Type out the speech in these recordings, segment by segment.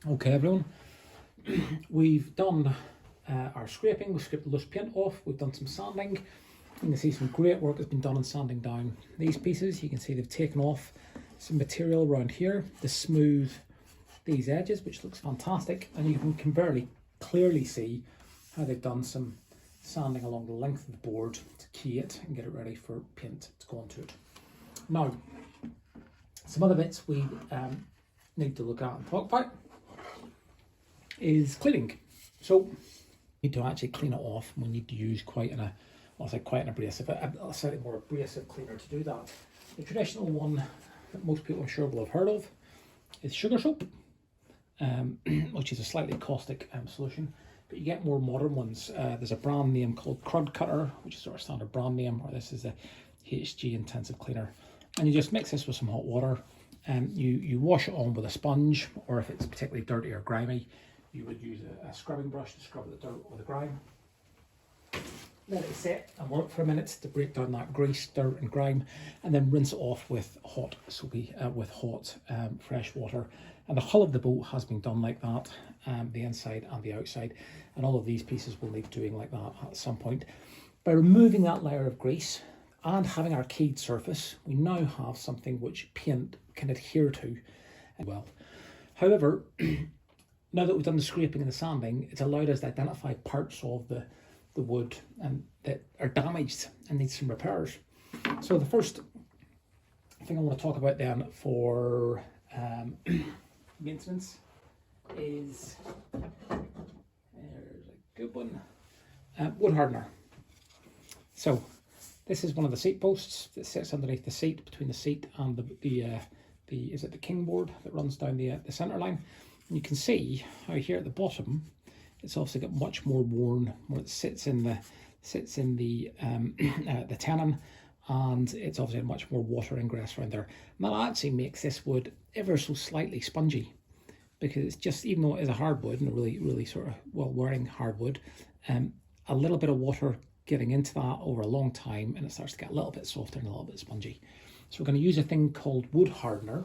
Okay everyone, we've done our scraping, we've scraped the loose paint off, we've done some sanding. You can see some great work has been done on sanding down these pieces. You can see they've taken off some material around here to smooth these edges, which looks fantastic, and you can very clearly see how they've done some sanding along the length of the board to key it and get it ready for paint to go onto it. Now, some other bits we need to look at and talk about is cleaning. So we need to actually clean it off, and we need to use quite an abrasive, a slightly more abrasive cleaner to do that. The traditional one that most people I'm sure will have heard of is sugar soap, which is a slightly caustic solution, but you get more modern ones. There's a brand name called Crud Cutter, which is sort of standard brand name, or this is a HG intensive cleaner, and you just mix this with some hot water, and you wash it on with a sponge, or if it's particularly dirty or grimy, you would use a scrubbing brush to scrub the dirt or the grime. Let it sit and work for a minute to break down that grease, dirt and grime, and then rinse it off with hot fresh water. And the hull of the boat has been done like that, the inside and the outside, and all of these pieces will need doing like that at some point. By removing that layer of grease and having our keyed surface, we now have something which paint can adhere to well. However, now that we've done the scraping and the sanding, it's allowed us to identify parts of the wood that are damaged and need some repairs. So the first thing I want to talk about then for maintenance is, there's a good one, wood hardener. So this is one of the seat posts that sits underneath the seat, between the seat and the king board that runs down the centre line. And you can see how here at the bottom, it's also got much more worn, where it sits in the the tenon, and it's obviously much more water ingress around there. And that actually makes this wood ever so slightly spongy, because it's just, even though it is a hardwood and a really sort of well-wearing hardwood, a little bit of water getting into that over a long time, and it starts to get a little bit softer and a little bit spongy. So we're going to use a thing called wood hardener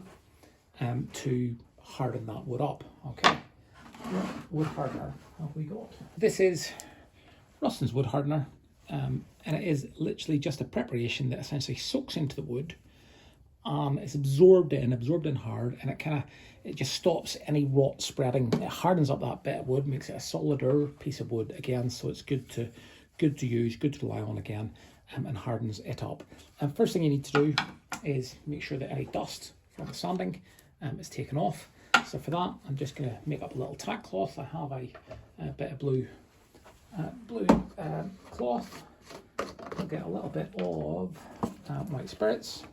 to harden that wood up. Okay, what wood hardener have we got? This is Ruston's wood hardener, and it is literally just a preparation that essentially soaks into the wood. It's absorbed in hard, and it just stops any rot spreading. It hardens up that bit of wood, makes it a solider piece of wood again, so it's good to use, good to rely on again, and hardens it up. And first thing you need to do is make sure that any dust from the sanding is taken off. So for that, I'm just going to make up a little tack cloth. I have a bit of blue cloth. I'll get a little bit of white spirits,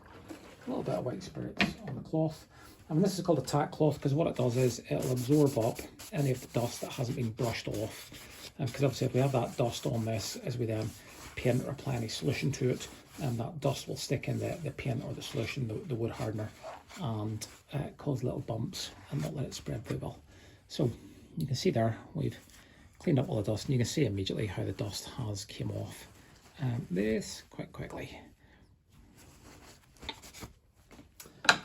a little bit of white spirits on the cloth. I mean, this is called a tack cloth because what it does is it'll absorb up any of the dust that hasn't been brushed off. Because obviously if we have that dust on this, as we then paint or apply any solution to it, that dust will stick in the paint or the solution, the wood hardener, and cause little bumps and not let it spread very well. So you can see there, we've cleaned up all the dust, and you can see immediately how the dust has came off this quite quickly.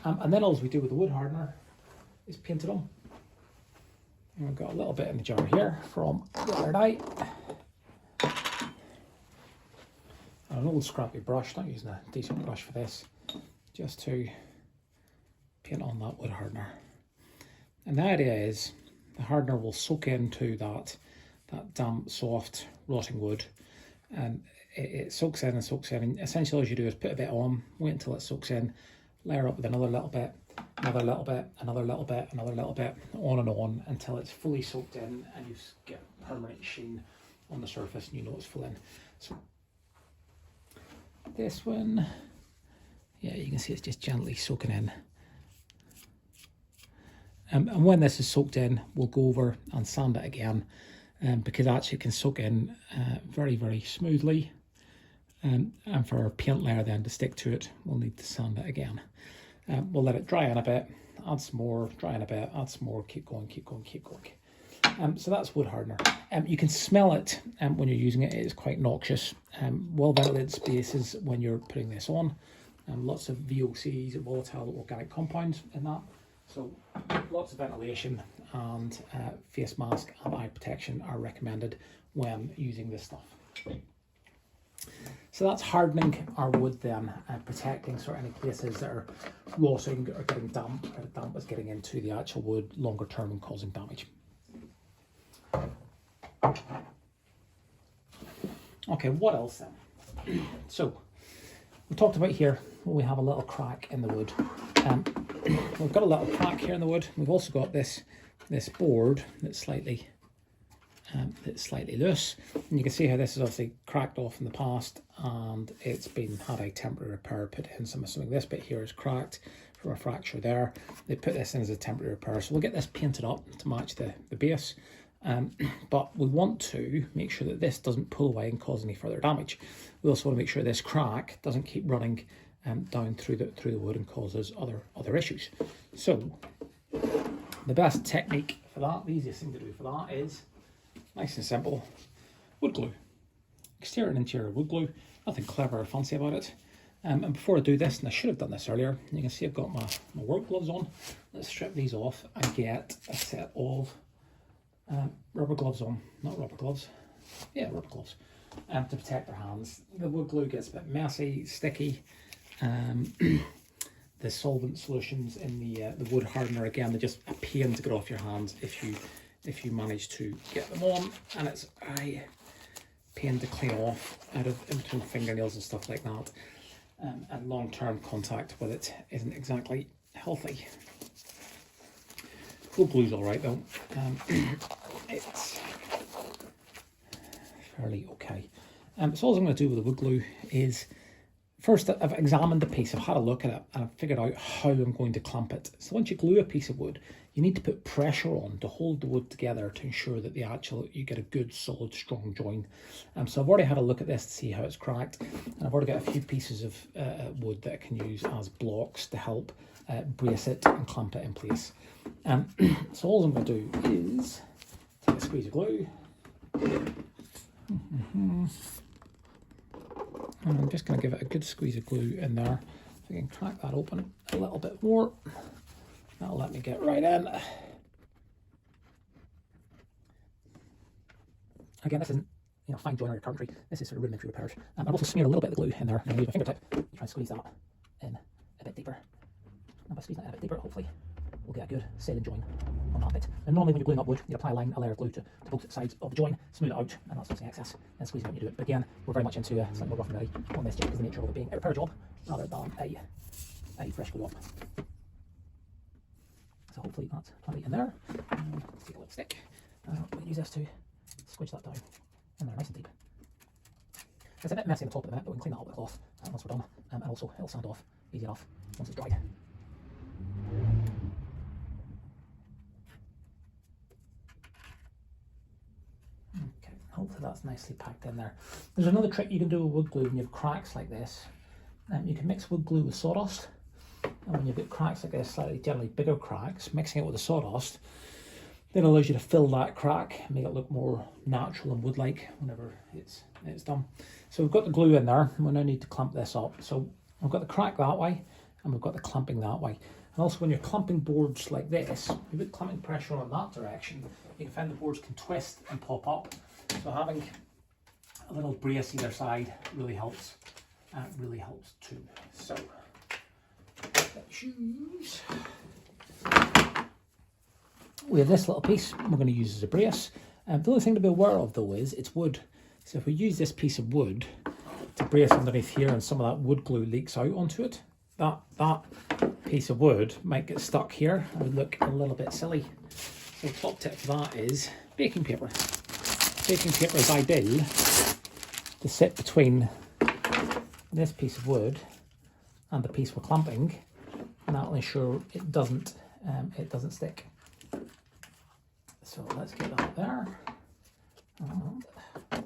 And then all we do with the wood hardener is paint it on. And we've got a little bit in the jar here from the other night. An old scrappy brush, not using a decent brush for this, just to paint on that wood hardener. And the idea is the hardener will soak into that damp, soft, rotting wood, and it soaks in and soaks in. And essentially all you do is put a bit on, wait until it soaks in, layer up with another little bit, another little bit, another little bit, another little bit, on and on until it's fully soaked in, and you get permanent sheen on the surface, and you know it's full in. So this one, yeah, you can see it's just gently soaking in. And when this is soaked in, we'll go over and sand it again, because actually it can soak in very, very smoothly. And for our paint layer then to stick to it, we'll need to sand it again. We'll let it dry in a bit, add some more, dry in a bit, add some more, keep going, keep going, keep going. So that's wood hardener. You can smell it when you're using it. It is quite noxious. Well ventilated spaces when you're putting this on. Lots of VOCs, volatile organic compounds in that. So lots of ventilation and face mask and eye protection are recommended when using this stuff. So that's hardening our wood then, protecting sort of any places that are rotting or getting damp, or the damp is getting into the actual wood longer term and causing damage. Okay, what else then? So we talked about here we have a little crack in the wood. We've got a little crack here in the wood. We've also got this board that's slightly loose, and you can see how this is obviously cracked off in the past, and it's had a temporary repair put in. So I'm assuming this bit here is cracked from a fracture there. They put this in as a temporary repair, so we'll get this painted up to match the base. But we want to make sure that this doesn't pull away and cause any further damage. We also want to make sure this crack doesn't keep running down through the wood and causes other issues. So the best technique for that, the easiest thing to do for that is nice and simple: wood glue. Exterior and interior wood glue. Nothing clever or fancy about it. And before I do this, and I should have done this earlier, you can see I've got my work gloves on. Let's strip these off and get a set of rubber gloves on. Not rubber gloves. Yeah, rubber gloves. To protect our hands. The wood glue gets a bit messy, sticky. The solvent solutions in the wood hardener, again, they're just a pain to get off your hands if you manage to get them on, and it's a pain to clean off out of in between fingernails and stuff like that. And long-term contact with it isn't exactly healthy. Wood glue's all right though. It's fairly okay. So all I'm going to do with the wood glue is, first I've examined the piece, I've had a look at it, and I've figured out how I'm going to clamp it. So once you glue a piece of wood, you need to put pressure on to hold the wood together to ensure that you get a good, solid, strong join. So I've already had a look at this to see how it's cracked, and I've already got a few pieces of wood that I can use as blocks to help brace it and clamp it in place. So all I'm going to do is take a squeeze of glue. And I'm just going to give it a good squeeze of glue in there. If I can crack that open a little bit more, that'll let me get right in. Again, this isn't fine joinery or carpentry. This is sort of rudimentary repairs. I've also smeared a little bit of glue in there. I'm going to use my fingertip. Try and squeeze that in a bit deeper. And by squeezing that in a bit deeper, hopefully we'll get a good sailing join on that bit. And normally when you're gluing up wood, you apply a layer of glue to both sides of the join, smooth it out, and that's what's the excess, and squeeze it when you do it. But again, we're very much into slightly more rough and ready on this, just because the nature of it being a repair job rather than a fresh glue up. So hopefully that's plenty in there. Let's take a little stick. We can use this to squidge that down in there nice and deep. It's a bit messy on the top of the minute, but we can clean that up with a cloth once we're done. And also it'll sand off easy enough once it's dried. Okay, hopefully that's nicely packed in there. There's another trick you can do with wood glue when you have cracks like this. You can mix wood glue with sawdust. And when you've got cracks like this, generally bigger cracks, mixing it with the sawdust, then allows you to fill that crack, make it look more natural and wood-like whenever it's done. So we've got the glue in there, and we now need to clamp this up. So we've got the crack that way, and we've got the clamping that way. And also when you're clamping boards like this, you put clamping pressure on that direction, you can find the boards can twist and pop up. So having a little brace either side really helps too. So shoes. We have this little piece we're going to use as a brace. The only thing to be aware of though is it's wood. So if we use this piece of wood to brace underneath here and some of that wood glue leaks out onto it, that piece of wood might get stuck here and would look a little bit silly. So the top tip for that is baking paper. Baking paper is ideal to sit between this piece of wood and the piece we're clamping, and that'll ensure it doesn't stick. So let's get that there and bring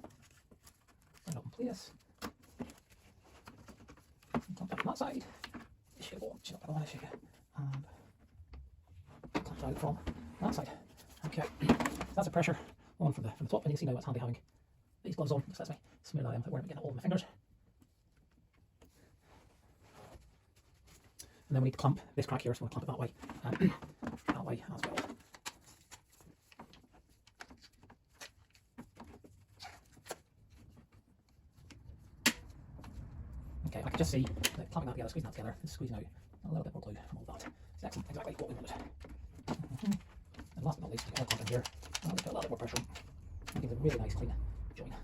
it up in place. Clamp it from that side. Shake it on, shake it on, shake it, and clamp it out from that side. Okay, so that's a pressure on from the top, and you can see now it's handy having these gloves on. Just lets me smear that in without getting it all over my fingers. And then we need to clamp this crack here, so we'll clamp it that way as well. just see that clamping that together, squeezing that together, and squeezing out a little bit more glue from all that. It's excellent, exactly what we wanted. And last but not least, the other content here, I'll put a little bit more pressure on. It gives a really nice clean join.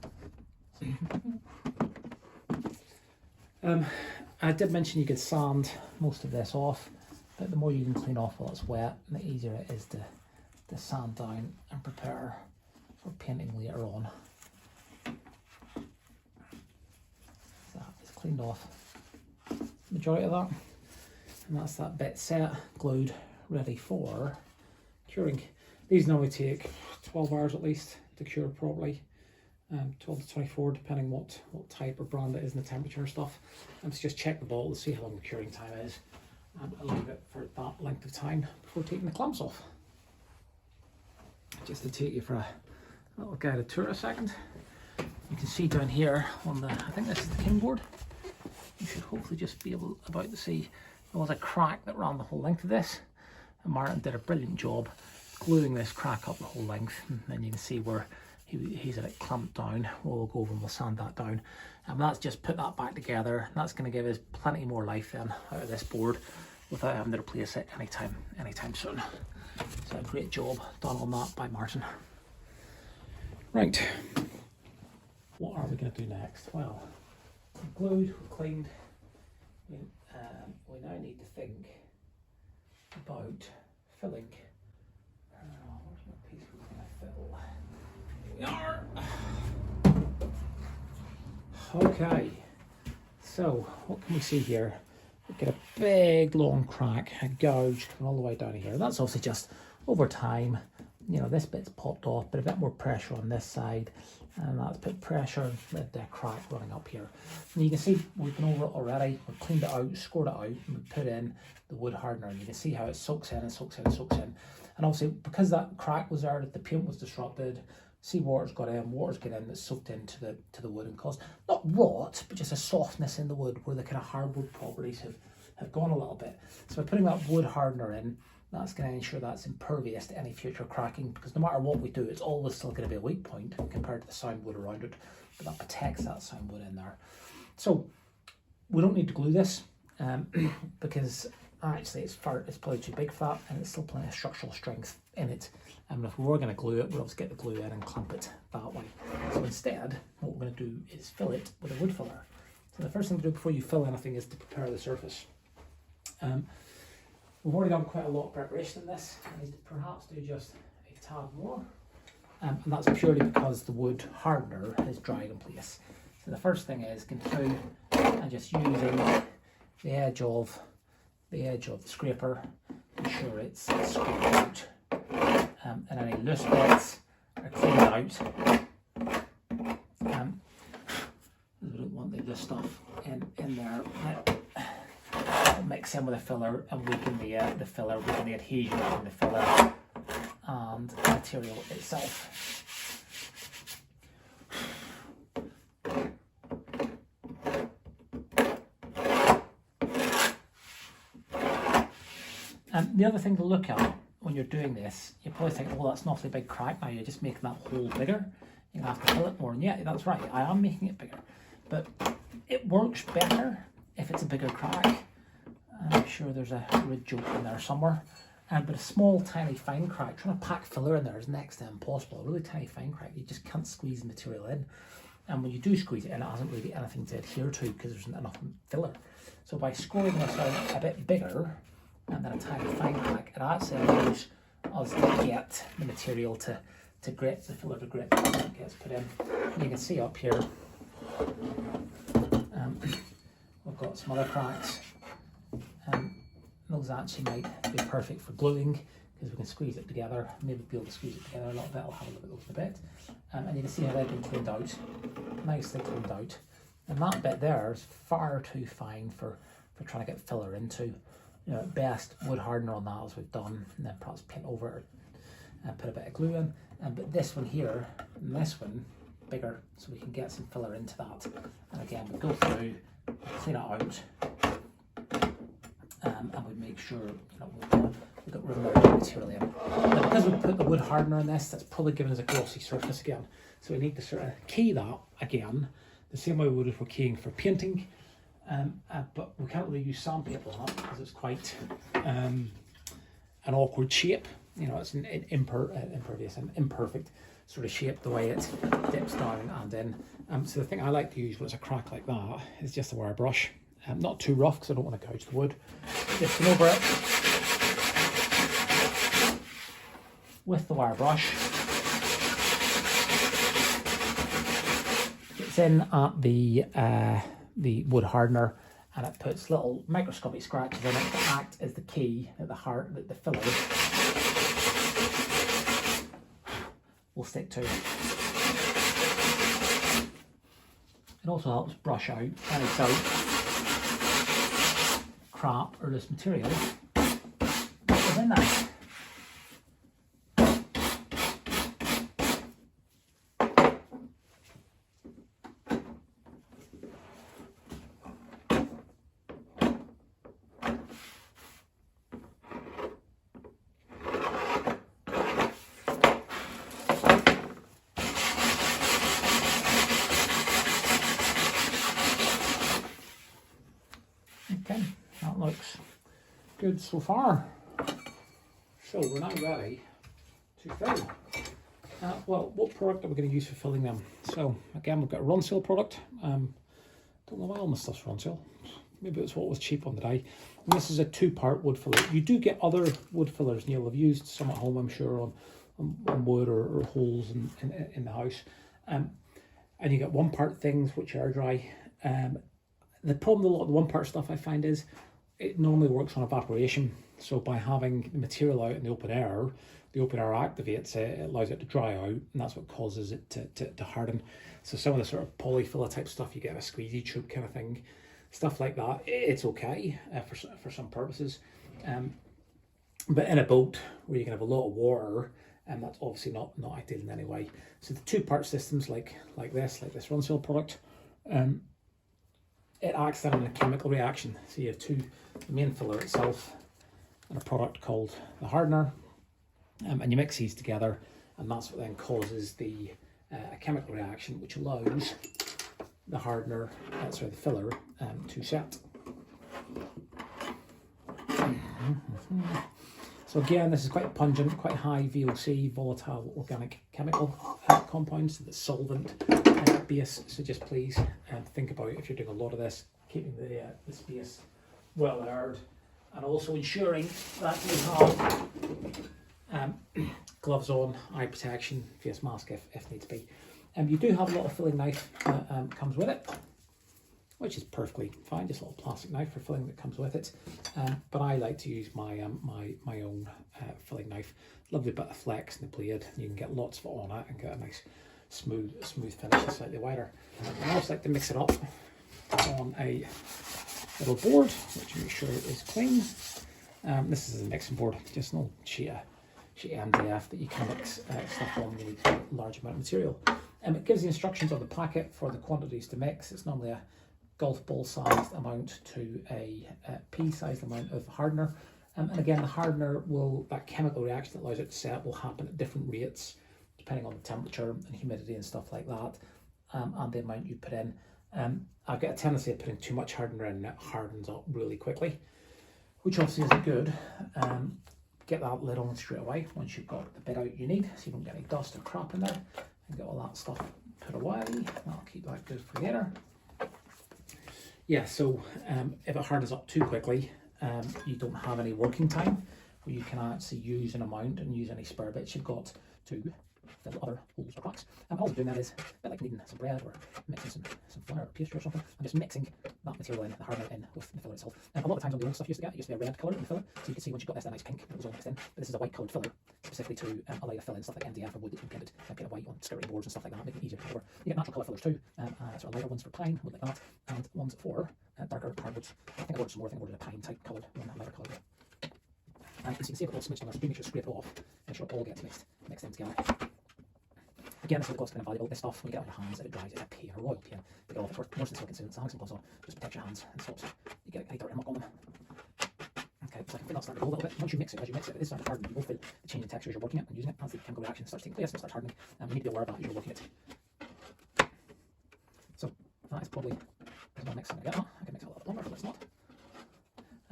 I did mention you could sand most of this off, but the more you can clean off while it's wet, the easier it is to sand down and prepare for painting later on. So it's cleaned off the majority of that, and that's that bit set, glued, ready for curing. These normally take 12 hours at least to cure properly, 12 to 24 depending what type or brand it is and the temperature and stuff. And to just check the bottle to see how long the curing time is, and I'll leave it for that length of time before taking the clamps off. Just to take you for a little guided tour a second, you can see down here on the, I think this is the king board, you should hopefully just be about to see there was a crack that ran the whole length of this, and Martin did a brilliant job gluing this crack up the whole length, and then you can see where he's had it clamped down. We'll go over and we'll sand that down, and that's just put that back together. That's going to give us plenty more life then out of this board without having to replace it anytime soon. So a great job done on that by Martin. Right, what are we going to do next? Well, we've glued, we've cleaned. We now need to think about filling. Where's my piece we're going to fill? Here we are. Okay, so what can we see here? We get a big long crack, a gouge coming all the way down here. And that's obviously just over time, you know, this bit's popped off, but a bit more pressure on this side, and that's put pressure and led to a crack running up here. And you can see we've been over it already. We've cleaned it out, scored it out, and we've put in the wood hardener, and you can see how it soaks in and soaks in and soaks in. And obviously, because that crack was there, the paint was disrupted, seawater's got in, water's got in, that's soaked into the wood and caused not rot, but just a softness in the wood where the kind of hardwood properties have gone a little bit. So by putting that wood hardener in, that's going to ensure that's impervious to any future cracking, because no matter what we do, it's always still going to be a weak point compared to the sound wood around it, but that protects that sound wood in there. So we don't need to glue this because actually it's probably too big for that, and it's still plenty of structural strength in it. And if we were going to glue it, we'll just get the glue in and clamp it that way. So instead, what we're going to do is fill it with a wood filler. So the first thing to do before you fill anything is to prepare the surface. We've already done quite a lot of preparation in this. I need to perhaps do just a tad more. And that's purely because the wood hardener is dried in place. So the first thing is going through and just using the edge of the scraper, ensure it's scraped out. And any loose bits are cleaned out. We don't want the loose stuff in there. It'll mix in with the filler and weaken the filler, weaken the adhesion between the filler and the material itself. And the other thing to look at when you're doing this, you probably think, oh, that's an awfully big crack now, you're just making that hole bigger. You're going to have to fill it more. And yeah, that's right, I am making it bigger. But it works better if it's a bigger crack. I'm sure there's a ridge joke in there somewhere. But a small, tiny, fine crack, trying to pack filler in there is next to impossible. A really tiny, fine crack, you just can't squeeze the material in. And when you do squeeze it in, it hasn't really anything to adhere to because there's not enough filler. So by scoring this out a bit bigger, and then a tiny fine crack, it actually allows us to get the material to grip, the filler to grip as it gets put in. And you can see up here, we've got some other cracks. Those actually might be perfect for gluing because we can squeeze it together, maybe be able to squeeze it together a little bit. I'll have a look at those in a bit. And you can see how they've been cleaned out, nicely cleaned out. And that bit there is far too fine for trying to get filler into. You know, at best, wood hardener on that as we've done, and then perhaps paint over it and put a bit of glue in. But this one here, and this one, bigger, so we can get some filler into that. And again, we go through, clean it out, and we make sure, you know, we've got room there to put material in. Now, because we put the wood hardener in this, that's probably giving us a glossy surface again. So we need to sort of key that again, the same way we would if we're keying for painting. but we can't really use sandpaper on it because it's quite an awkward shape. You know, it's an impervious and imperfect sort of shape the way it dips down and in. So the thing I like to use when it's a crack like that is just a wire brush. Not too rough because I don't want to gouge the wood. Just go over it with the wire brush. It's in at the wood hardener, and it puts little microscopic scratches in it that act as the key that the filler will stick to. It also helps brush out any dirt, crap, or this material that is in there. Okay, that looks good so far. So we're now ready to fill. Well, what product are we going to use for filling them? So again, we've got a Ronseal product. Don't know why all my stuff's Ronseal. Maybe it's what was cheap on the day. And this is a 2-part wood filler. You do get other wood fillers, Neil. I've used some at home, I'm sure, on wood or holes in the house. And you get 1-part things which are dry. The problem with a lot of the 1-part stuff I find is it normally works on evaporation. So by having the material out in the open air activates it, it allows it to dry out, and that's what causes it to harden. So some of the sort of polyfiller type stuff, you get a squeezy tube kind of thing, stuff like that, it's okay for some purposes. But in a boat where you can have a lot of water, and that's obviously not ideal in any way. So the 2-part systems like this Ronseal product, it acts then in a chemical reaction. So you have the main filler itself and a product called the hardener, and you mix these together, and that's what then causes the chemical reaction, which allows the hardener, the filler, to set. So again, this is quite pungent, quite high VOC, volatile organic chemical compounds, the solvent base. So just please think about, if you're doing a lot of this, keeping the space well aired, and also ensuring that you have gloves on, eye protection, face mask if needs be. You do have a little filling knife that comes with it, which is perfectly fine, just a little plastic knife for filling that comes with it. But I like to use my my own filling knife. Lovely bit of flex in the blade. You can get lots of it on it and get a nice smooth finish and slightly wider. I also like to mix it up on a little board, which make sure is clean. This is a mixing board, just an old sheet of MDF that you can mix stuff on when you need a large amount of material. It gives the instructions on the packet for the quantities to mix. It's normally a golf ball sized amount to a pea sized amount of hardener. And again, the hardener that chemical reaction that allows it to set will happen at different rates depending on the temperature and humidity and stuff like that, and the amount you put in. I've got a tendency of putting too much hardener in, and it hardens up really quickly, which obviously isn't good. Get that lid on straight away once you've got the bit out you need, so you don't get any dust or crap in there, and get all that stuff put away. That'll keep that good for later. Yeah, so if it hardens up too quickly, you don't have any working time where you can actually use an amount and use any spare bits you've got to fill other holes or cracks. All I'm doing that is a bit like kneading some bread or mixing some flour or pastry or something. I'm just mixing that material in, the hardener in with the filler itself. A lot of times on the old stuff you used to get, it used to be a red colour in the filler, so you can see once you've got this, that nice pink, it was all mixed in. But this is a white coloured filler, specifically to allow you to fill in stuff like MDF or wood that you painted, painted white on skirting boards and stuff like that, making it easier to cover. You get natural colour fillers too, sort of lighter ones for pine, wood like that, and ones for darker hardwoods. I think I ordered some more, I think I ordered a pine type coloured one, that lighter coloured. And as you can see, I've got all smidged on there, so do make sure to scrape it off, make sure it all gets mixed in together. Again, this is the gloves kind of valuable. This stuff, when you get it on your hands, if it dries, it's a pain, a royal pain to get off. It's worse than silicon sealant. Some gloves on just protect your hands and stops you get any dirt and muck on them. Okay, so I can feel that starting to go a little bit. Once you mix it, as it is starting to harden. You will feel the change in texture as you're working it and using it. As the chemical reaction starts taking place, it starts hardening, and you need to be aware of that as you're working it. So that is probably as well mixed. I can mix it a little bit. wonderful, it's not.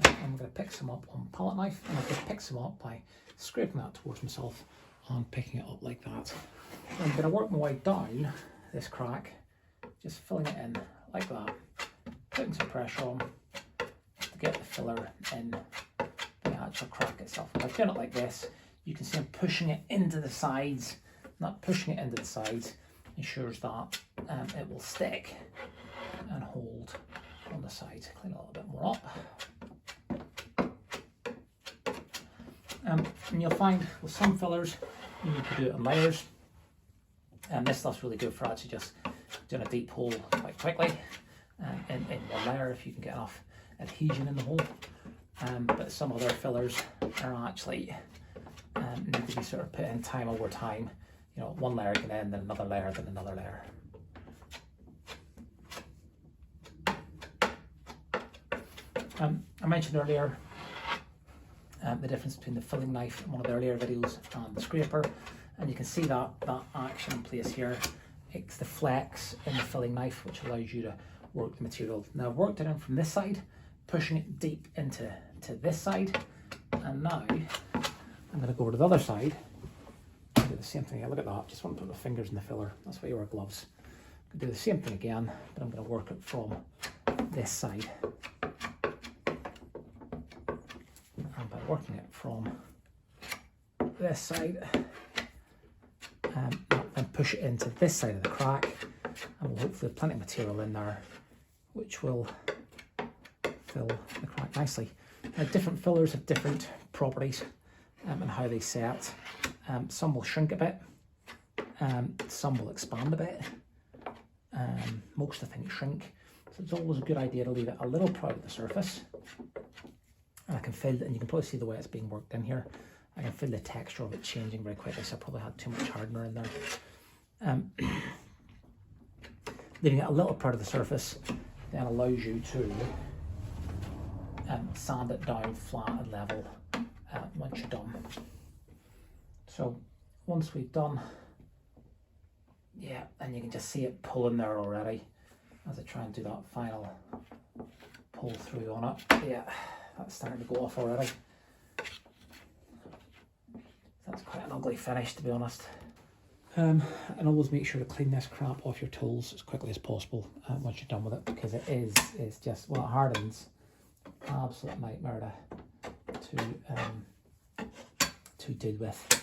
And we're going to pick some up on palette knife, and I'm going to pick some up by scraping that towards myself and picking it up like that. I'm going to work my way down this crack, just filling it in like that, putting some pressure on to get the filler in the actual crack itself. By doing it like this, you can see I'm pushing it into the sides. Not pushing it into the sides ensures that it will stick and hold on the sides. Clean a little bit more up. And you'll find with some fillers you need to do it in layers, and this stuff's really good for actually just doing a deep hole quite quickly in one layer if you can get enough adhesion in the hole. But some other fillers are actually need to be sort of put in time over time. You know, one layer can end, then another layer, then another layer. I mentioned earlier the difference between the filling knife in one of the earlier videos and the scraper, and you can see that action in place here. It's the flex in the filling knife which allows you to work the material. Now I've worked it in from this side, pushing it deep into this side, and now I'm going to go over to the other side and do the same thing. Look at that, just want to put my fingers in the filler, that's why you wear gloves. I'm going to do the same thing again, but I'm going to work it from this side. And by working it from this side, and push it into this side of the crack, and we'll hopefully have plenty of material in there which will fill the crack nicely. Now, different fillers have different properties and how they set. Some will shrink a bit, some will expand a bit, most I think shrink, so it's always a good idea to leave it a little proud of the surface. And I can feel, and you can probably see the way it's being worked in here, I can feel the texture of it changing very quickly, so I probably had too much hardener in there. Leaving it a little proud of the surface then allows you to sand it down flat and level once you're done. So once we've done, yeah, and you can just see it pulling there already as I try and do that final pull through on it. Yeah, that's starting to go off already. That's quite an ugly finish, to be honest. And always make sure to clean this crap off your tools as quickly as possible once you're done with it, because it's just, well, it hardens, absolute nightmare to deal with.